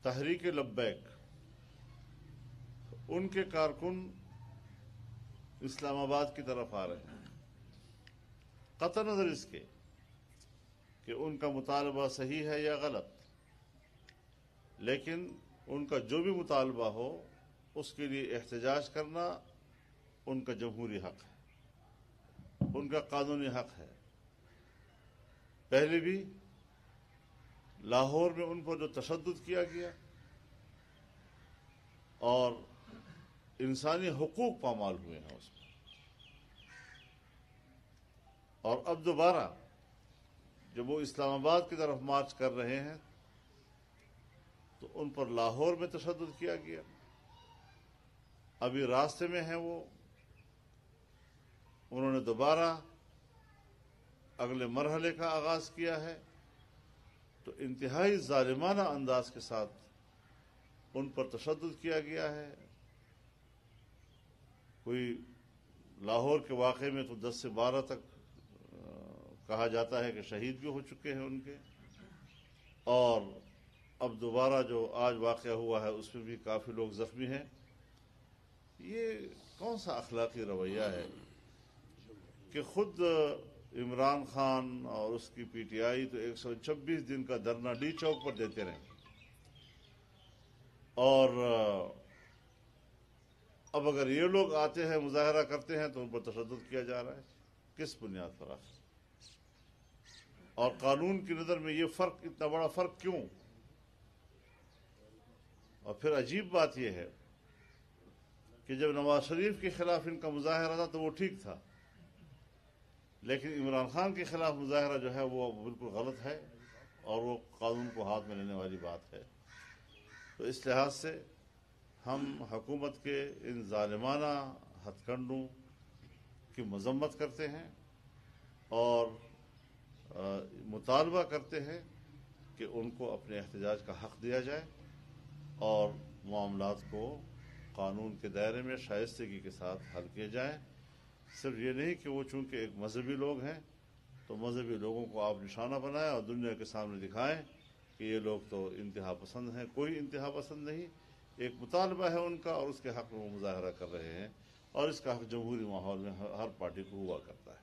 تحریک لبیک ان کے کارکن اسلام آباد کی طرف آ رہے ہیں، قطع نظر اس کے کہ ان کا مطالبہ صحیح ہے یا غلط، لیکن ان کا جو بھی مطالبہ ہو اس کے لیے احتجاج کرنا ان کا جمہوری حق ہے، ان کا قانونی حق ہے۔ پہلے بھی لاہور میں ان پر جو تشدد کیا گیا اور انسانی حقوق پامال ہوئے ہیں اس میں، اور اب دوبارہ جب وہ اسلام آباد کی طرف مارچ کر رہے ہیں تو ان پر لاہور میں تشدد کیا گیا، ابھی راستے میں ہیں وہ، انہوں نے دوبارہ اگلے مرحلے کا آغاز کیا ہے، تو انتہائی ظالمانہ انداز کے ساتھ ان پر تشدد کیا گیا ہے۔ کوئی لاہور کے واقعے میں تو 10 سے 12 تک کہا جاتا ہے کہ شہید بھی ہو چکے ہیں ان کے، اور اب دوبارہ جو آج واقعہ ہوا ہے اس میں بھی کافی لوگ زخمی ہیں۔ یہ کون سا اخلاقی رویہ ہے کہ خود عمران خان اور اس کی پی ٹی آئی تو 126 دن کا دھرنا ڈی چوک پر دیتے رہے، اور اب اگر یہ لوگ آتے ہیں مظاہرہ کرتے ہیں تو ان پر تشدد کیا جا رہا ہے، کس بنیاد پر آخر؟ اور قانون کی نظر میں یہ فرق، اتنا بڑا فرق کیوں؟ اور پھر عجیب بات یہ ہے کہ جب نواز شریف کے خلاف ان کا مظاہرہ تھا تو وہ ٹھیک تھا، لیکن عمران خان کے خلاف مظاہرہ جو ہے وہ بالکل غلط ہے اور وہ قانون کو ہاتھ میں لینے والی بات ہے۔ تو اس لحاظ سے ہم حکومت کے ان ظالمانہ ہتھ کنڈوں کی مذمت کرتے ہیں اور مطالبہ کرتے ہیں کہ ان کو اپنے احتجاج کا حق دیا جائے اور معاملات کو قانون کے دائرے میں شائستگی کے ساتھ حل کیے جائیں۔ صرف یہ نہیں کہ وہ چونکہ ایک مذہبی لوگ ہیں تو مذہبی لوگوں کو آپ نشانہ بنائیں اور دنیا کے سامنے دکھائیں کہ یہ لوگ تو انتہا پسند ہیں۔ کوئی انتہا پسند نہیں، ایک مطالبہ ہے ان کا اور اس کے حق میں وہ مظاہرہ کر رہے ہیں، اور اس کا حق جمہوری ماحول میں ہر پارٹی کو ہوا کرتا ہے۔